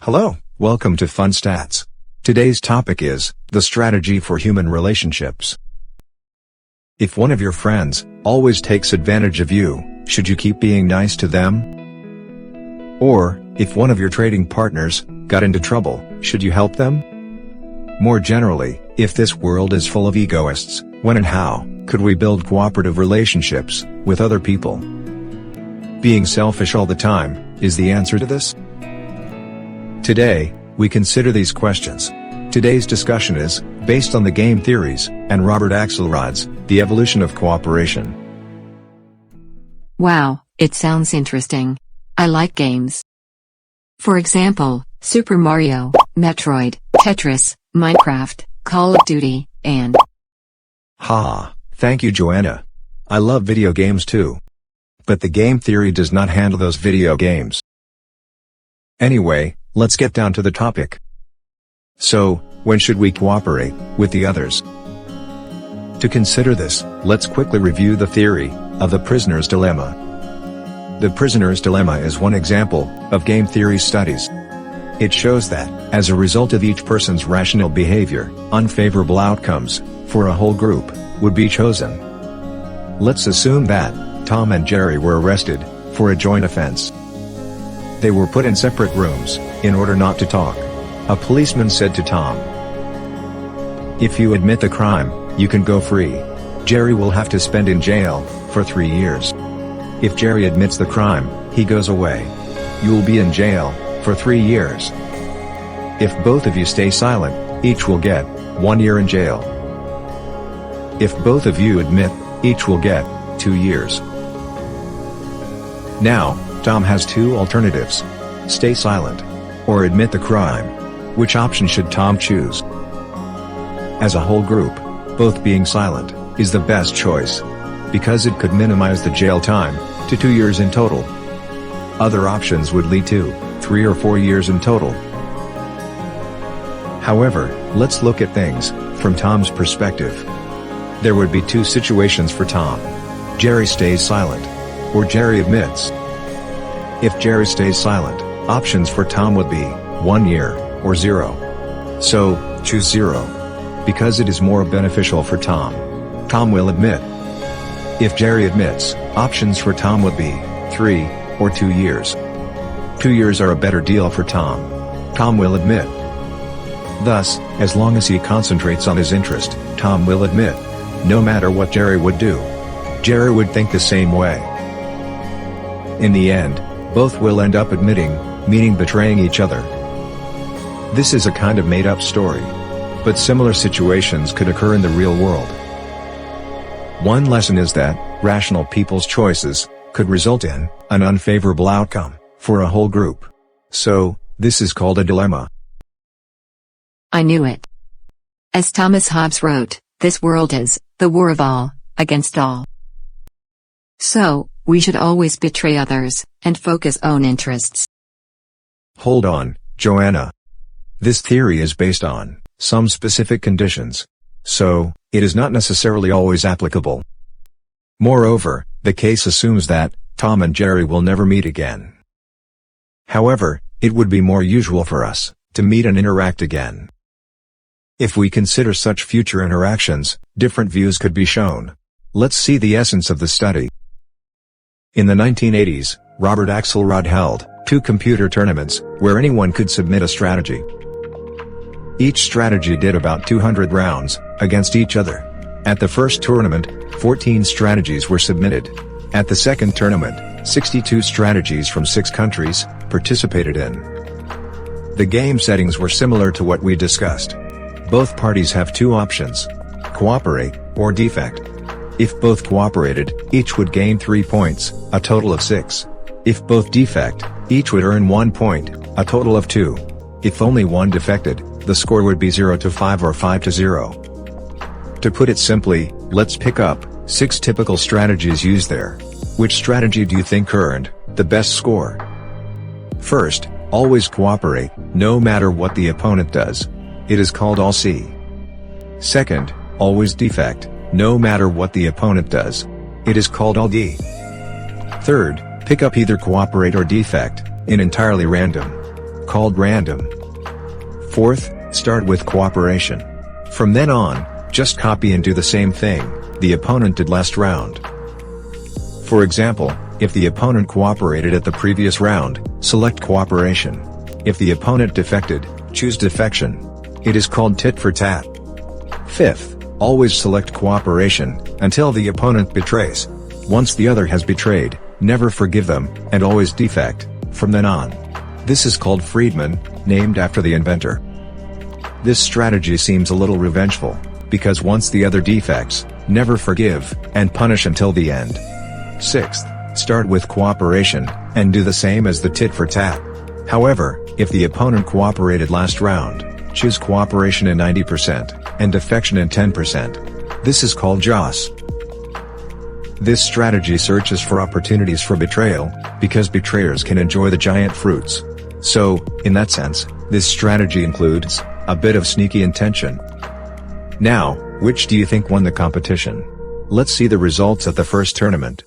Hello, welcome to Fun Stats. Today's topic is the strategy for human relationships. If one of your friends always takes advantage of you, should you keep being nice to them? Or, if one of your trading partners got into trouble, should you help them? More generally, if this world is full of egoists, when and how could we build cooperative relationships with other people? Being selfish all the time is the answer to this? Today, we consider these questions. Today's discussion is based on the game theories and Robert Axelrod's The Evolution of Cooperation. Wow, it sounds interesting. I like games. For example, Super Mario, Metroid, Tetris, Minecraft, Call of Duty, and... Thank you, Joanna. I love video games too. But the game theory does not handle those video games. Anyway, let's get down to the topic. So, when should we cooperate with the others? To consider this, let's quickly review the theory of the prisoner's dilemma. The prisoner's dilemma is one example of game theory studies. It shows that, as a result of each person's rational behavior, unfavorable outcomes for a whole group would be chosen. Let's assume that Tom and Jerry were arrested for a joint offense. They were put in separate rooms in order not to talk. A policeman said to Tom, "If you admit the crime, you can go free. Jerry will have to spend in jail for 3 years. If Jerry admits the crime, he goes away. You'll be in jail for 3 years. If both of you stay silent, each will get 1 year in jail. If both of you admit, each will get 2 years." Now, Tom has two alternatives: stay silent or admit the crime. Which option should Tom choose? As a whole group, both being silent is the best choice, because it could minimize the jail time to 2 years in total. Other options would lead to 3 or 4 years in total. However, let's look at things from Tom's perspective. There would be two situations for Tom. Jerry stays silent, or Jerry admits. If Jerry stays silent, options for Tom would be 1 year or 0. So, choose 0. Because it is more beneficial for Tom. Tom will admit. If Jerry admits, options for Tom would be 3 or 2 years. 2 years are a better deal for Tom. Tom will admit. Thus, as long as he concentrates on his interest, Tom will admit. No matter what Jerry would do. Jerry would think the same way. In the end, both will end up admitting, meaning betraying each other. This is a kind of made-up story. But similar situations could occur in the real world. One lesson is that rational people's choices could result in an unfavorable outcome for a whole group. So, this is called a dilemma. I knew it. As Thomas Hobbes wrote, this world is the war of all against all. So, we should always betray others and focus own interests. Hold on, Joanna. This theory is based on some specific conditions. So, it is not necessarily always applicable. Moreover, the case assumes that Tom and Jerry will never meet again. However, it would be more usual for us to meet and interact again. If we consider such future interactions, different views could be shown. Let's see the essence of the study. In the 1980s, Robert Axelrod held 2 computer tournaments where anyone could submit a strategy. Each strategy did about 200 rounds against each other. At the first tournament, 14 strategies were submitted. At the second tournament, 62 strategies from 6 countries participated in. The game settings were similar to what we discussed. Both parties have 2 options: cooperate or defect. If both cooperated, each would gain 3 points, a total of 6. If both defect, each would earn 1 point, a total of 2. If only one defected, the score would be 0 to 5 or 5 to 0. To put it simply, let's pick up 6 typical strategies used there. Which strategy do you think earned the best score? First, always cooperate, no matter what the opponent does. It is called all C. Second, always defect, no matter what the opponent does. It is called all D. Third, pick up either cooperate or defect, in entirely random. called random. Fourth, start with cooperation. From then on, just copy and do the same thing the opponent did last round. For example, if the opponent cooperated at the previous round, select cooperation. If the opponent defected, choose defection. It is called tit for tat. Fifth, always select cooperation until the opponent betrays. Once the other has betrayed, never forgive them, and always defect from then on. This is called Friedman, named after the inventor. This strategy seems a little revengeful, because once the other defects, never forgive, and punish until the end. Sixth, start with cooperation, and do the same as the tit for tat. However, if the opponent cooperated last round, choose cooperation in 90%, and defection in 10%. This is called Joss. This strategy searches for opportunities for betrayal, because betrayers can enjoy the giant fruits. So, in that sense, this strategy includes a bit of sneaky intention. Now, which do you think won the competition? Let's see the results of the first tournament.